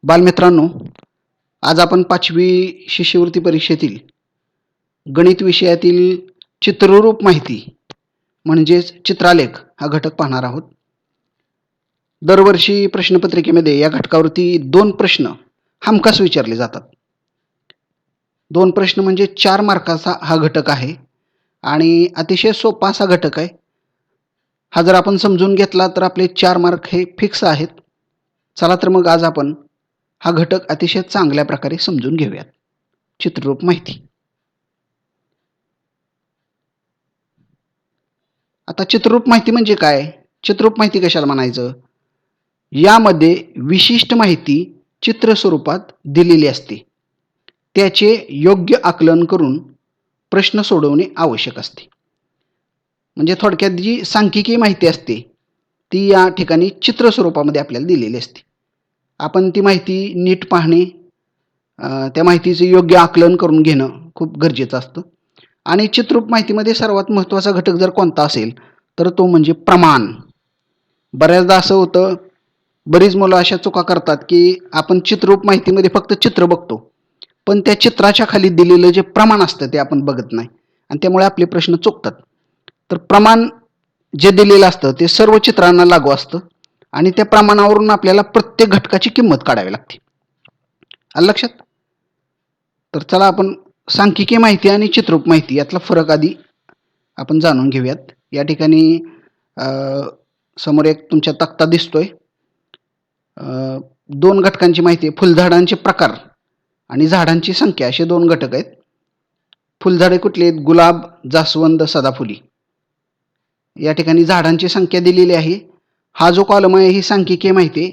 बालमित्रांनो, आज आपण 5वी शिष्यवृत्ती परीक्षेतील गणित विषयातील चित्ररूप माहिती म्हणजेच चित्रालेख हा घटक पाहणार आहोत. दरवर्षी प्रश्नपत्रिकेमध्ये या घटकावरती 2 प्रश्न हमखास विचारले जातात. 2 प्रश्न म्हणजे 4 मार्काचा हा घटक आहे आणि अतिशय सोपा असा घटक आहे. हा जर आपण समजून घेतला तर आपले 4 मार्क हे फिक्स आहेत. चला तर मग आज आपण हा घटक अतिशय चांगल्या प्रकारे समजून घेऊयात. चित्ररूप माहिती. आता चित्ररूप माहिती म्हणजे काय? चित्ररूप माहिती कशाला म्हणायचं? यामध्ये विशिष्ट माहिती चित्र स्वरूपात दिलेली असते. त्याचे योग्य आकलन करून प्रश्न सोडवणे आवश्यक असते. म्हणजे थोडक्यात जी सांख्यिकी माहिती असते ती या ठिकाणी चित्र स्वरूपामध्ये आपल्याला दिलेली असते. आपण ती माहिती नीट पाहणे, त्या माहितीचे योग्य आकलन करून घेणं खूप गरजेचं असतं. आणि चित्ररूप माहितीमध्ये सर्वात महत्त्वाचा घटक जर कोणता असेल तर तो म्हणजे प्रमाण. बऱ्याचदा असं होतं, बरीच मुलं अशा चुका करतात की आपण चित्ररूप माहितीमध्ये फक्त चित्र बघतो, पण त्या चित्राच्या खाली दिलेलं जे प्रमाण असतं ते आपण बघत नाही आणि त्यामुळे आपले प्रश्न चुकतात. तर प्रमाण जे दिलेलं असतं ते सर्व चित्रांना लागू असतं आणि त्या प्रमाणावरून आपल्याला प्रत्येक घटकाची किंमत काढावी लागते. आलं लक्षात? तर चला आपण सांख्यिकी माहिती आणि चित्ररूप माहिती यातला फरक आधी आपण जाणून घेऊयात. या ठिकाणी समोर एक तुमच्या तक्ता दिसतोय. 2 घटकांची माहिती आहे. फुलझाडांचे प्रकार आणि झाडांची संख्या असे 2 घटक आहेत. फुलझाडे कुठली आहेत? गुलाब, जास्वंद, सदाफुली. या ठिकाणी झाडांची संख्या दिलेली आहे. हा जो कॉलम आहे ही सांख्यिकीय माहिती आहे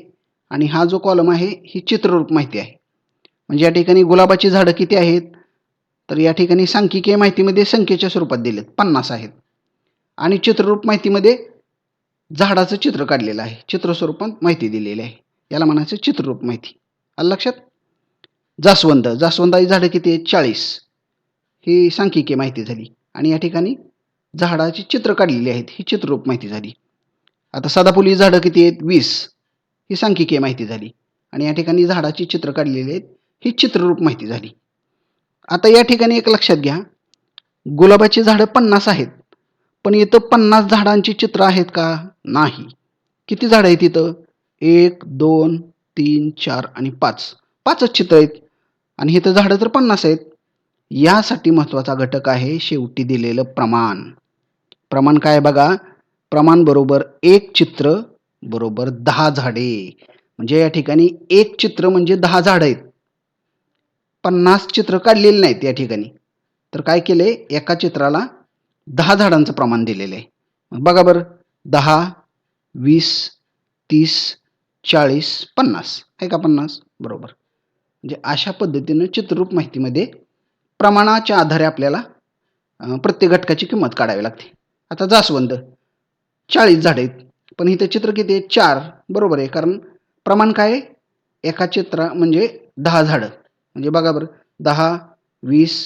आणि हा जो कॉलम आहे ही चित्ररूप माहिती आहे. म्हणजे या ठिकाणी गुलाबाची झाडं किती आहेत? तर या ठिकाणी सांख्यिकीय माहितीमध्ये संख्येच्या स्वरूपात दिलेत 50 आहेत आणि चित्ररूप माहितीमध्ये झाडाचं चित्र काढलेलं आहे. चित्र स्वरूपात माहिती दिलेली आहे. याला म्हणायचं चित्ररूप माहिती. आलं लक्षात? जास्वंदाची झाडं किती आहेत? 40. ही सांख्यिकीय माहिती झाली आणि या ठिकाणी झाडाची चित्र काढलेली आहेत. ही चित्ररूप माहिती झाली. आता सदाफुली झाडं किती आहेत? 20. ही सांख्यिकीय माहिती झाली आणि या ठिकाणी झाडाची चित्र काढलेली आहेत. ही चित्ररूप माहिती झाली. आता या ठिकाणी एक लक्षात घ्या, गुलाबाची झाडं 50 आहेत, पण इथं 50 झाडांची चित्र आहेत का? नाही. किती झाडं आहेत इथं? 1, 2, 3, 4 आणि 5. 5च चित्र आहेत आणि इथं झाडं तर 50 आहेत. यासाठी महत्त्वाचा घटक आहे शेवटी दिलेलं प्रमाण. प्रमाण काय बघा? प्रमाण बरोबर 1 चित्र बरोबर 10 झाडे. म्हणजे या ठिकाणी 1 चित्र म्हणजे 10 झाडं आहेत. 50 चित्र काढलेली नाहीत या ठिकाणी. तर काय केलंय? एका चित्राला 10 झाडांचं प्रमाण दिलेलं आहे. बघा बरं, 10, 20, 30, 40, 50 आहे का? 50 बरोबर. म्हणजे अशा पद्धतीनं चित्ररूप माहितीमध्ये प्रमाणाच्या आधारे आपल्याला प्रत्येक घटकाची किंमत काढावी लागते. आता जास्वंद 40 झाडं आहेत, पण इथं चित्र किती आहेत? 4. बरोबर आहे, कारण प्रमाण काय आहे? एका चित्रा म्हणजे 10 झाडं. म्हणजे बघा बरं, 10, 20,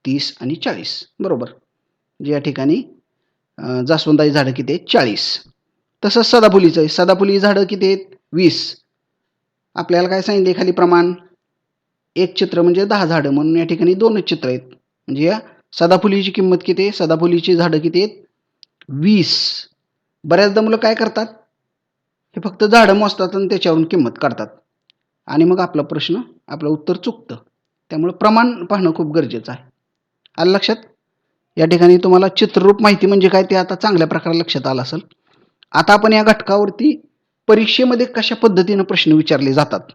30 आणि 40 बरोबर. म्हणजे या ठिकाणी जास्वंदाची झाडं किती आहेत? 40. तसंच सदाफुलीचं आहे. सदाफुली झाडं किती आहेत? 20. आपल्याला काय सांगितले खाली प्रमाण? 1 चित्र म्हणजे 10 झाडं, म्हणून या ठिकाणी 2च चित्र आहेत. म्हणजे या सदाफुलीची किंमत किती आहे? सदाफुलीची झाडं किती आहेत? 20. बऱ्याचदा मुलं काय करतात? हे फक्त झाडं मोजतात आणि त्याच्यावरून किंमत काढतात आणि मग आपलं उत्तर चुकतं. त्यामुळे प्रमाण पाहणं खूप गरजेचं आहे. आलं लक्षात? या ठिकाणी तुम्हाला चित्ररूप माहिती म्हणजे काय ते आता चांगल्या प्रकारे लक्षात आलं असेल. आता आपण या घटकावरती परीक्षेमध्ये कशा पद्धतीनं प्रश्न विचारले जातात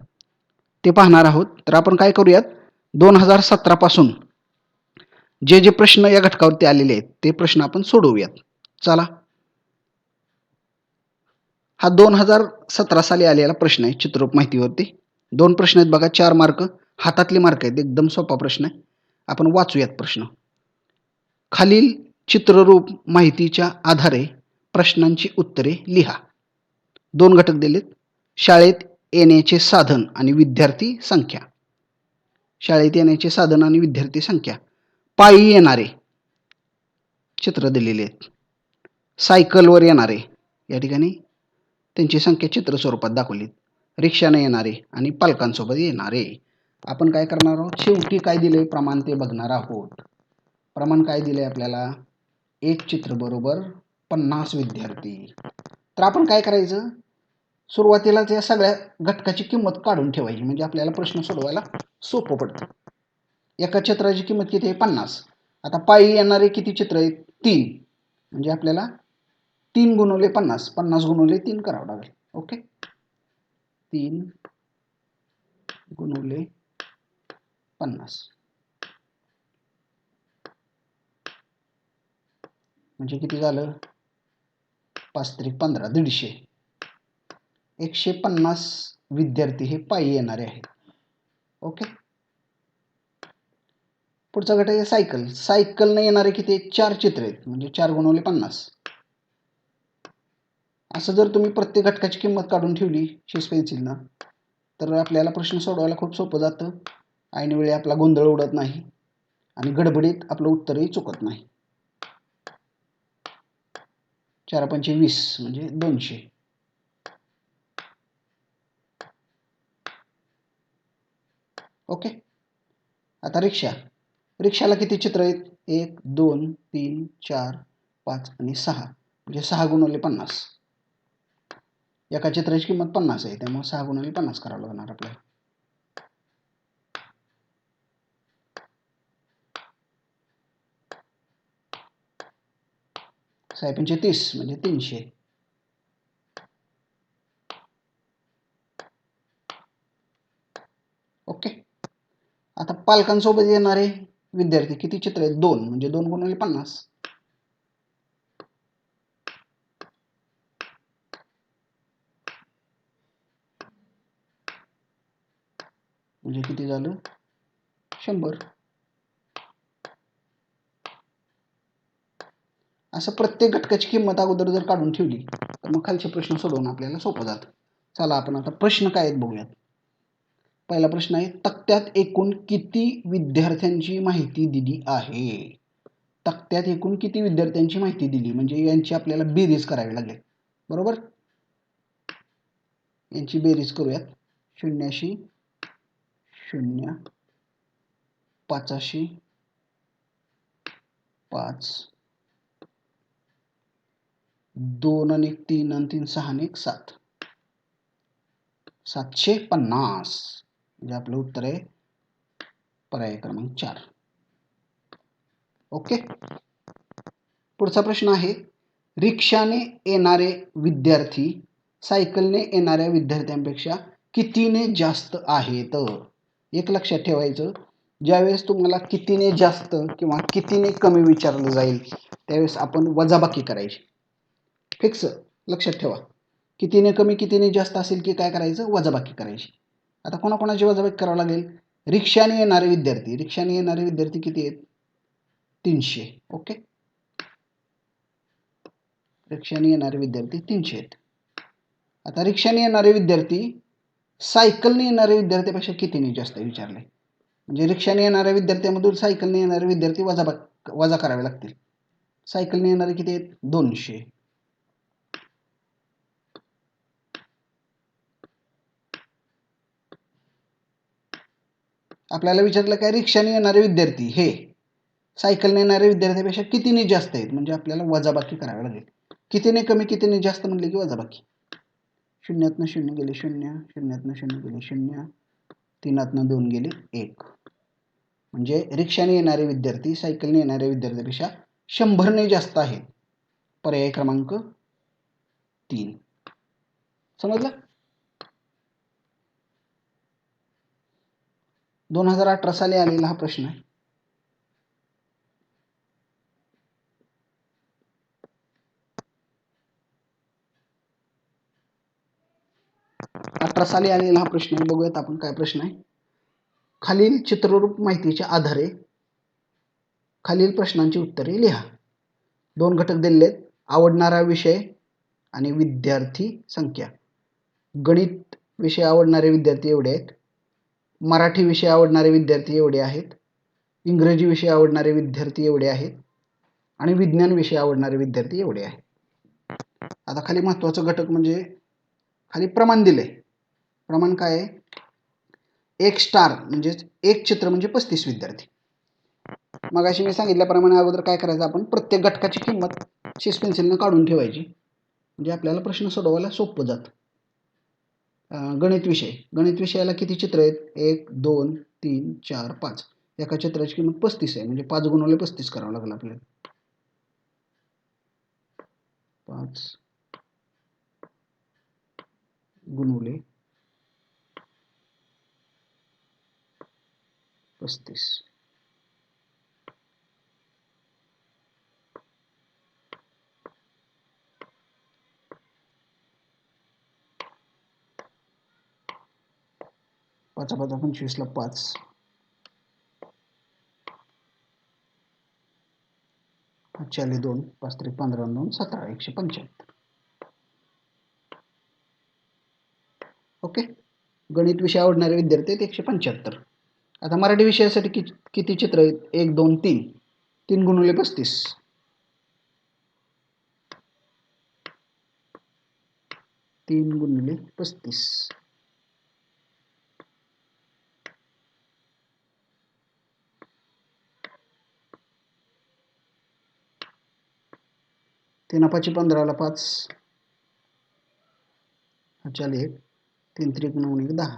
ते पाहणार आहोत. तर आपण काय करूयात, 2017 पासून जे जे प्रश्न या घटकावरती आलेले आहेत ते प्रश्न आपण सोडवूयात. चला. हा 2017 साली आलेला प्रश्न आहे चित्ररूप माहितीवरती. 2 प्रश्न आहेत बघा, 4 मार्क. हातातले मार्क आहेत. एकदम सोपा प्रश्न आहे. आपण वाचूयात प्रश्न. खालील चित्ररूप माहितीच्या आधारे प्रश्नांची उत्तरे लिहा. 2 घटक दिलेत. शाळेत येण्याचे साधन आणि विद्यार्थी संख्या. शाळेत येण्याचे साधन आणि विद्यार्थी संख्या. पायी येणारे चित्र दिलेले आहेत. सायकलवर येणारे या ठिकाणी त्यांची संख्या चित्र स्वरूपात दाखवली. रिक्षाने येणारे आणि पालकांसोबत येणारे. आपण काय करणार आहोत, शेवटी काय दिले प्रमाण ते बघणार आहोत. प्रमाण काय दिले आपल्याला, एक चित्र बरोबर 50 विद्यार्थी. तर आपण काय करायचं, सुरुवातीलाच या सगळ्या घटकाची किंमत काढून ठेवायची, म्हणजे आपल्याला प्रश्न सोडवायला सोपं पडतं. एका चित्राची किंमत किती आहे, 50. आता पायी येणारे किती चित्र आहेत, 3. म्हणजे आपल्याला 3 गुणवले 50, 50 गुणवले 3 करावं लागेल. ओके, 3 गुणवले 50 म्हणजे किती झालं, 5 त्रिक 15, 150. 150 विद्यार्थी हे पायी येणारे आहेत. ओके, पुढचा गट आहे सायकल. सायकलने येणारे किती, 4 चित्र आहेत, म्हणजे 4 गुणवले 50. असं जर तुम्ही प्रत्येक घटकाची किंमत काढून ठेवली शिस पेन्सिलनं, तर आपल्याला प्रश्न सोडवायला खूप सोपं जातं. ऐनवेळी आपला गोंधळ उडत नाही आणि गडबडीत आपलं उत्तरही चुकत नाही. 4 पंचे 20 म्हणजे 200. ओके, आता रिक्षा. रिक्षाला किती चित्र आहेत, 1 2 3 4 5 आणि 6, म्हणजे 6 गुणवले 50. एका चित्राची किंमत 50 आहे, त्यामुळे 6 गुणवले 50 करावं लागणार आपल्याला. 6 पंचे 30 म्हणजे 300. ओके, आता पालकांसोबत येणारे विद्यार्थी किती चित्र आहेत, 2, म्हणजे 2 गुणवले 50. म्हणजे किती झालं, 100. असं प्रत्येक घटकाची किंमत अगोदर जर काढून ठेवली तर मग खालचे प्रश्न सोडवणं आपल्याला सोपं जातं. चला आपण आता प्रश्न काय आहेत बघूयात. पहिला प्रश्न आहे, तक्त्यात एकूण किती विद्यार्थ्यांची माहिती दिली आहे. तक्त्यात एकूण किती विद्यार्थ्यांची माहिती दिली, म्हणजे यांची आपल्याला बेरीज करावी लागेल. बरोबर, यांची बेरीज करूयात. 80 0 85 5 2 आणि 3 आणि 3 6 आणि 7, 750. म्हणजे आपलं उत्तर आहे पर्याय क्रमांक 4. ओके, पुढचा प्रश्न आहे, रिक्षाने येणारे विद्यार्थी सायकलने येणाऱ्या विद्यार्थ्यांपेक्षा कितीने जास्त आहेत. एक लक्षात ठेवायचं, ज्यावेळेस तुम्हाला कितीने जास्त किंवा कितीने कमी विचारलं जाईल त्यावेळेस आपण वजाबाकी करायची. फिक्स लक्षात ठेवा, कितीने कमी कितीने जास्त असेल की काय करायचं, वजाबाकी करायची. आता कोणाकोणाची वजाबाकी करावं लागेल, रिक्षाने येणारे विद्यार्थी. रिक्षाने येणारे विद्यार्थी किती आहेत, 300. ओके, रिक्षाने येणारे विद्यार्थी 300 आहेत. आता रिक्षाने येणारे विद्यार्थी सायकलने येणाऱ्या विद्यार्थ्यापेक्षा कितीने जास्त विचारले, म्हणजे रिक्षाने येणाऱ्या विद्यार्थ्यांमधून सायकलने येणारे विद्यार्थी वजा करावे लागतील. सायकलने येणारे किती आहेत, 200. आपल्याला विचारलं काय, रिक्षाने येणारे विद्यार्थी हे सायकलने येणाऱ्या विद्यार्थ्यापेक्षा कितीने जास्त आहेत, म्हणजे आपल्याला वजाबाकी करावी लागेल. कितीने कमी कितीने जास्त म्हणले की वजाबाकी. 0तनं 0 गेले 0, 0तनं 0 गेले 0, 3तनं 2 गेले 1. म्हणजे रिक्षाने येणारे विद्यार्थी सायकलने येणाऱ्या विद्यार्थ्यापेक्षा 100ने जास्त आहेत. पर्याय क्रमांक 3. समजलं. 2018 साली आलेला हा प्रश्न आहे. साली आलेला हा प्रश्न आहे. बघूयात आपण काय प्रश्न आहे. खालील चित्ररूप माहितीच्या आधारे खालील प्रश्नांची उत्तरे लिहा. 2 घटक दिलेले आहेत, आवडणारा विषय आणि विद्यार्थी संख्या. गणित विषय आवडणारे विद्यार्थी एवढे आहेत, मराठी विषय आवडणारे विद्यार्थी एवढे आहेत, इंग्रजी विषय आवडणारे विद्यार्थी एवढे आहेत आणि विज्ञान विषय आवडणारे विद्यार्थी एवढे आहेत. आता खाली महत्त्वाचा घटक म्हणजे खाली प्रमाण दिले. प्रमाण काय आहे? एक स्टार म्हणजेच एक चित्र म्हणजे 35 विद्यार्थी. मगाशी मी सांगितल्याप्रमाणे अगोदर काय करायचं, आपण प्रत्येक घटकाची किंमत शिस पेन्सिलनं काढून ठेवायची, म्हणजे आपल्याला प्रश्न सोडवायला सोपं जातं. गणित विषय, गणित विषयाला किती चित्र आहेत? 1 2 3 4 5. एका चित्राची किंमत 35 आहे, म्हणजे 5 गुणिले 35 करावं लागेल आपल्याला. 5 गुणिले 35. पाचा 25ला 5, 5 2, 5 3 15 2 17, 175. ओके. गणित विषय आवडणारे विद्यार्थी आहेत 175. आता मराठी विषयासाठी किती चित्र आहेत? 1 2 3. 3 गुणिले 35. 3 गुणिले 35. तीन 15ला 5, 1, 3 त्रिक 9 1 10.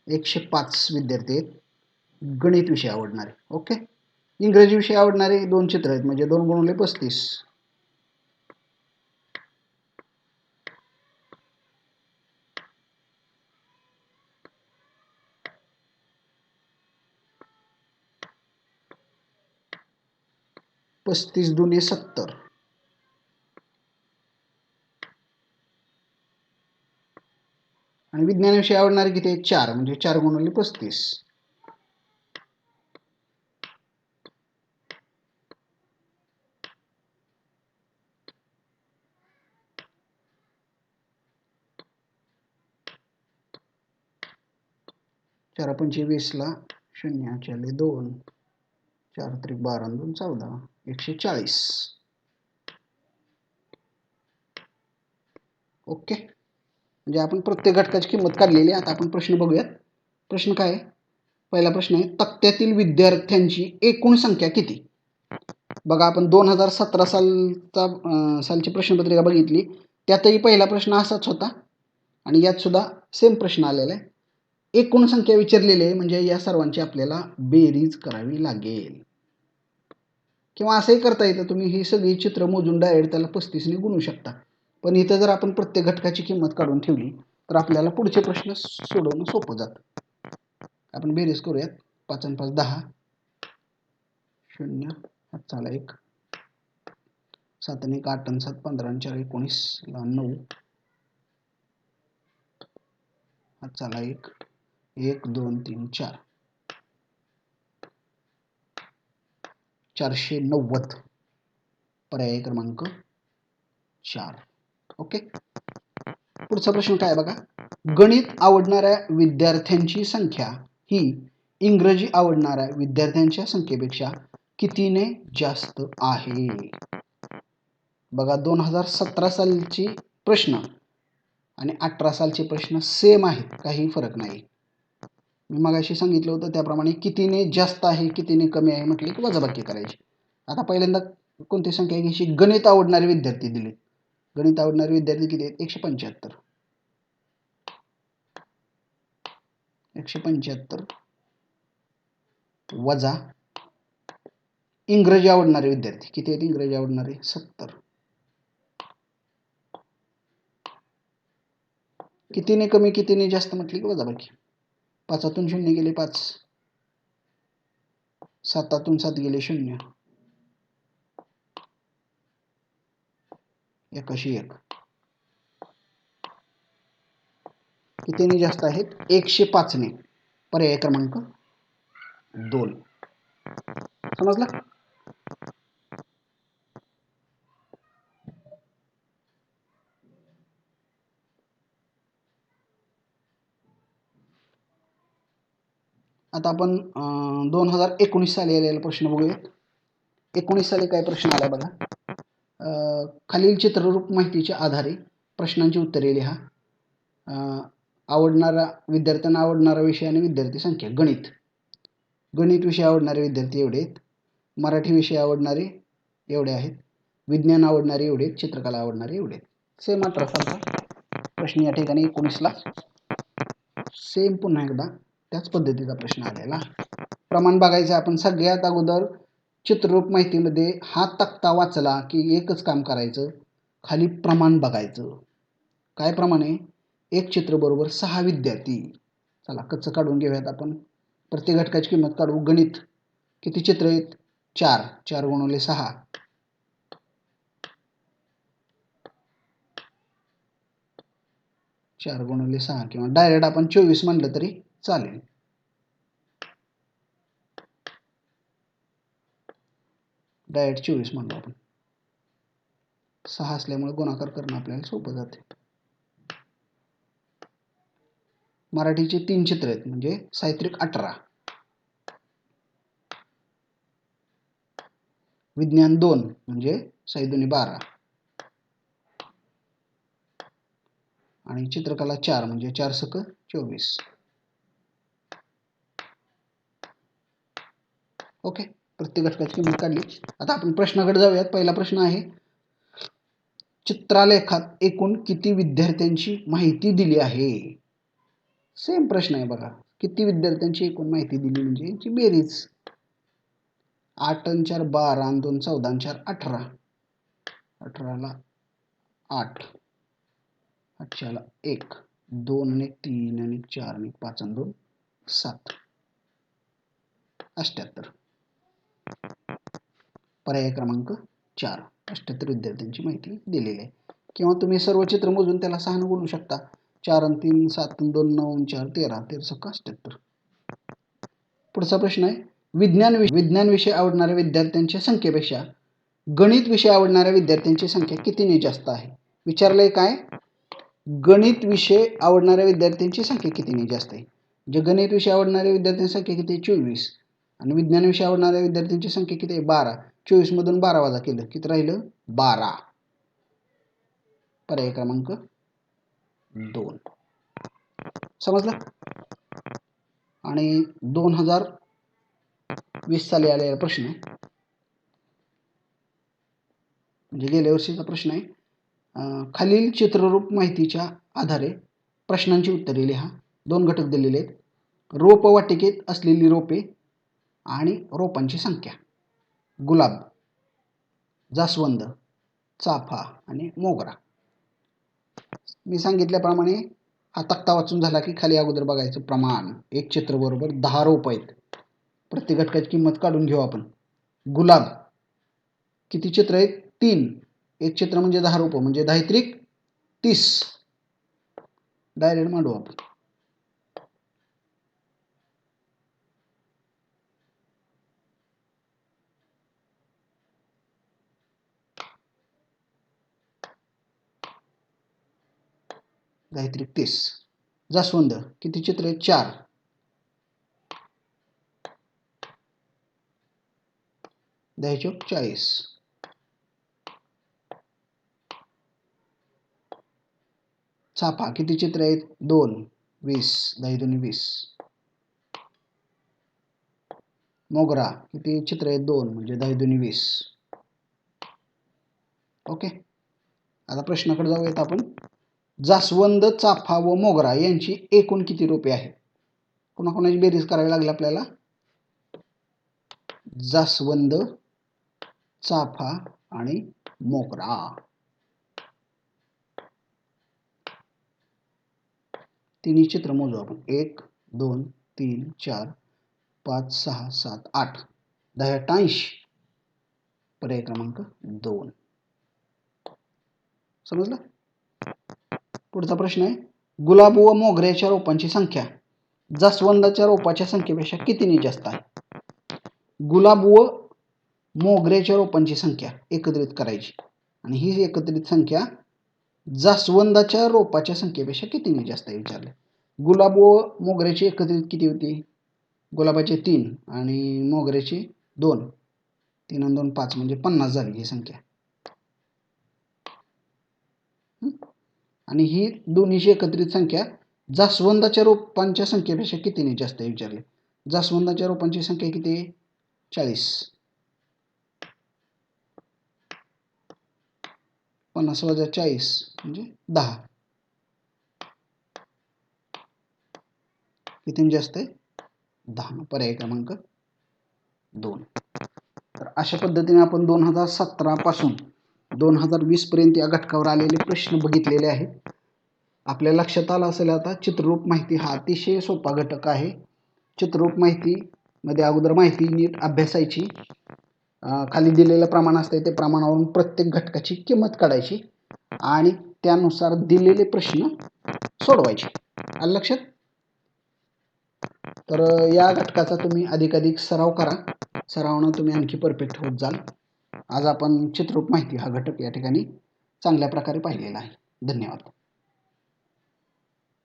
105 विद्यार्थी आहेत गणित विषय आवडणारे. ओके. इंग्रजी विषय आवडणारे 2 चित्र आहेत, म्हणजे 2 गुणिले 35. 35 दुने 70. आणि विज्ञान विषय आवडणारे किती आहेत? 4, म्हणजे 4 गुणिले 35. 4 पंचे 20ला 0, 4 2, 4 त्रिक 12 2 14, 140. ओके. म्हणजे आपण प्रत्येक घटकाची किंमत काढलेली आहे. आता आपण प्रश्न बघूयात. प्रश्न काय आहे? पहिला प्रश्न आहे, तक्त्यातील विद्यार्थ्यांची एकूण संख्या किती? बघा, आपण 2017 सालची प्रश्नपत्रिका बघितली, त्यातही पहिला प्रश्न असाच होता आणि यात सुद्धा सेम प्रश्न आलेला आहे. एकूण संख्या विचारलेली आहे, म्हणजे या सर्वांची आपल्याला बेरीज करावी लागेल. किंवा असंही करता येतं, तुम्ही ही सगळी चित्र मोजून डायरेक्ट त्याला 35ने गुणू शकता. पण इथं जर आपण प्रत्येक घटकाची किंमत काढून ठेवली तर आपल्याला पुढचे प्रश्न सोडवणं सोपं जातं. आपण बेरीज करूयात. 5 आणि 5 10, 0 हातचाला 1, 7 आणि 1 8 आणि 7 15 आणि 4 19, 9 हातचाला 1, 1 2 3 4, 490. पर्याय क्रमांक 4. ओके. पुढचा प्रश्न काय बघा, गणित आवडणाऱ्या विद्यार्थ्यांची संख्या ही इंग्रजी आवडणाऱ्या विद्यार्थ्यांच्या संख्येपेक्षा कितीने जास्त आहे? बघा, 2017 सालची प्रश्न आणि 18 सालचे प्रश्न सेम आहेत, काही फरक नाही. मी मगाशी सांगितलं होतं त्याप्रमाणे कितीने जास्त आहे कितीने कमी आहे म्हटले की वजाबाकी करायची. आता पहिल्यांदा कोणती संख्या घ्यायची? गणित आवडणारे विद्यार्थी दिले. गणित आवडणारे विद्यार्थी किती आहेत? 175. 175 वजा इंग्रजी आवडणारे विद्यार्थी किती आहेत? इंग्रजी आवडणारे 70. कितीने कमी कितीने जास्त म्हटले की वजाबाकी. 5 0 गेले 5, 7 7 गेले 0, 1 1. कितीने जास्त आहेत? 105 ने. पर्याय क्रमांक 2. समजलं? आता आपण 2019 साली आलेला प्रश्न बघूया. 19 साली काय प्रश्न आला बघा. खालील चित्ररूप माहितीच्या आधारे प्रश्नांची उत्तरे लिहा. विद्यार्थ्यांना आवडणारा विषय आणि विद्यार्थी संख्या. गणित विषय आवडणारे विद्यार्थी एवढे आहेत. मराठी विषय आवडणारे एवढे आहेत. विज्ञान आवडणारे एवढे आहेत. चित्रकला आवडणारे एवढे आहेत. सेम 18 सालचा प्रश्न या ठिकाणी 19ला सेम पुन्हा एकदा त्याच पद्धतीचा प्रश्न आलेला. प्रमाण बघायचं आपण. सगळ्यात अगोदर चित्ररूप माहितीमध्ये हा तक्ता वाचला की एकच काम करायचं, खाली प्रमाण बघायचं. काय प्रमाण आहे? एक चित्र बरोबर 6 विद्यार्थी. चला कच्चं काढून घेऊयात आपण. प्रत्येक घटकाची किंमत काढू. गणित किती चित्र आहेत? 4. 4 गुणिले 6 4 गुणिले 6 किंवा डायरेक्ट आपण 24 म्हणलं तरी चालेल. डायरेक्ट 24 म्हणलं आपण. 6 असल्यामुळे गुणाकार करणं आपल्याला सोपं जाते. मराठीचे 3 चित्र आहेत म्हणजे साहित्रिक 18. विज्ञान 2 म्हणजे साहित्य 12 आणि चित्रकला 4 म्हणजे 4 सक 24. ओके, प्रत्येक घटकाची किंमत काढली. आता आपण प्रश्नाकडे जाऊयात. पहिला प्रश्न आहे, चित्रालेखात एकूण किती विद्यार्थ्यांची माहिती दिली आहे? सेम प्रश्न आहे बघा. किती विद्यार्थ्यांची एकूण माहिती दिली म्हणजे याची बेरीज. 8 आणि 4 12 आणि 2 14 आणि 4 18. 18ला 8, 8ला 1, 2 आणि 3 आणि 4 आणि 5 आणि 2 7. 78. पर्याय क्रमांक 4. 78 विद्यार्थ्यांची माहिती दिलेली आहे. किंवा तुम्ही सर्व चित्र मोजून त्याला 6 ने गुणू शकता. 4 आणि 3 7 आणि 2 9 आणि 4 13. 13 सक 78. पुढचा प्रश्न आहे, विज्ञान विषय आवडणाऱ्या विद्यार्थ्यांच्या संख्येपेक्षा गणित विषय आवडणाऱ्या विद्यार्थ्यांची संख्या कितीने जास्त आहे? विचारलंय काय? गणित विषय आवडणाऱ्या विद्यार्थ्यांची संख्या कितीने जास्त आहे? म्हणजे गणित विषय आवडणाऱ्या विद्यार्थ्यांची संख्या किती आहे? 24. आणि विज्ञान विषय आवडणाऱ्या विद्यार्थ्यांची संख्या किती आहे? 12. 24 मधून 12 वजा केलं किती राहिलं? 12. पर्याय क्रमांक 2. समजलं? आणि 2020 साली आलेला प्रश्न आहे, म्हणजे गेल्या वर्षीचा प्रश्न आहे. खालील चित्ररूप माहितीच्या आधारे प्रश्नांची उत्तरे लिहा. 2 घटक दिलेले आहेत. रोपवाटिकेत असलेली रोपे आणि रोपांची संख्या. गुलाब, जास्वंद, चाफा आणि मोगरा. मी सांगितल्याप्रमाणे हा तक्ता वाचून झाला की खाली अगोदर बघायचं प्रमाण. एक चित्र बरोबर 10 रोप आहेत. प्रत्येक घटकाची किंमत काढून घेऊ आपण. गुलाब किती चित्र आहेत? 3. एक चित्र म्हणजे 10 रोप म्हणजे 10 त्रिक 30. डायरेक्ट मांडू आपण. गायत्री 30. जास्वंद किती चित्र आहेत? 4. 10 चौक 40. चाफा किती चित्र आहेत? 2. 20. 10 दुनी 20. मोगरा किती चित्र आहेत? 2 म्हणजे 10 दुनी 20. ओके, आता प्रश्नाकडे जाऊयात आपण. जास्वंद, चाफा व मोगरा यांची एकूण किती रोपे आहेत? कोणाकोणाची बेरीज करावी लागली आपल्याला? जास्वंद, चाफा आणि मोगरा. तिन्ही चित्र मोजू आपण. 1 2 3 4 5 6 7 8. 10 80. पर्याय क्रमांक 2. समजलं? पुढचा प्रश्न आहे, गुलाब व मोगऱ्याच्या रोपांची संख्या जास्वंदाच्या रोपाच्या संख्येपेक्षा कितीने जास्त आहे? गुलाब व मोगऱ्याच्या रोपांची संख्या एकत्रित करायची आणि ही एकत्रित संख्या जास्वंदाच्या रोपाच्या संख्येपेक्षा कितीने जास्त आहे विचारले. गुलाब व मोगऱ्याची एकत्रित किती होती? गुलाबाचे 3 आणि मोगऱ्याचे 2. 3 आणि 2 5 म्हणजे 50 झाली ही संख्या. आणि ही दोन्हीची एकत्रित संख्या जास्वंदाच्या रोपांच्या संख्येपेक्षा कितीने जास्त आहे विचारले. जास्वंदाच्या रोपांची संख्या किती आहे? 40. 50 वजा 40 म्हणजे 10. कितीने जास्त आहे? 10. पर्याय क्रमांक 2. तर अशा पद्धतीने आपण 2017 पासून 2020 पर्यंत या घटकावर आलेले प्रश्न बघितलेले आहेत. आपल्या लक्षात आलं असेल आता चित्ररूप माहिती हा अतिशय सोपा घटक आहे. चित्ररूप माहितीमध्ये अगोदर माहिती नीट अभ्यासायची, खाली दिलेलं प्रमाण असते ते प्रमाणावरून प्रत्येक घटकाची किंमत काढायची आणि त्यानुसार दिलेले प्रश्न सोडवायचे. आलं लक्षात? तर या घटकाचा तुम्ही अधिकाधिक सराव करा. सरावानं तुम्ही आणखी परफेक्ट होत जाल. आज आपण चित्ररूप माहिती हा घटक या ठिकाणी चांगल्या प्रकारे पाहिलेला आहे. धन्यवाद.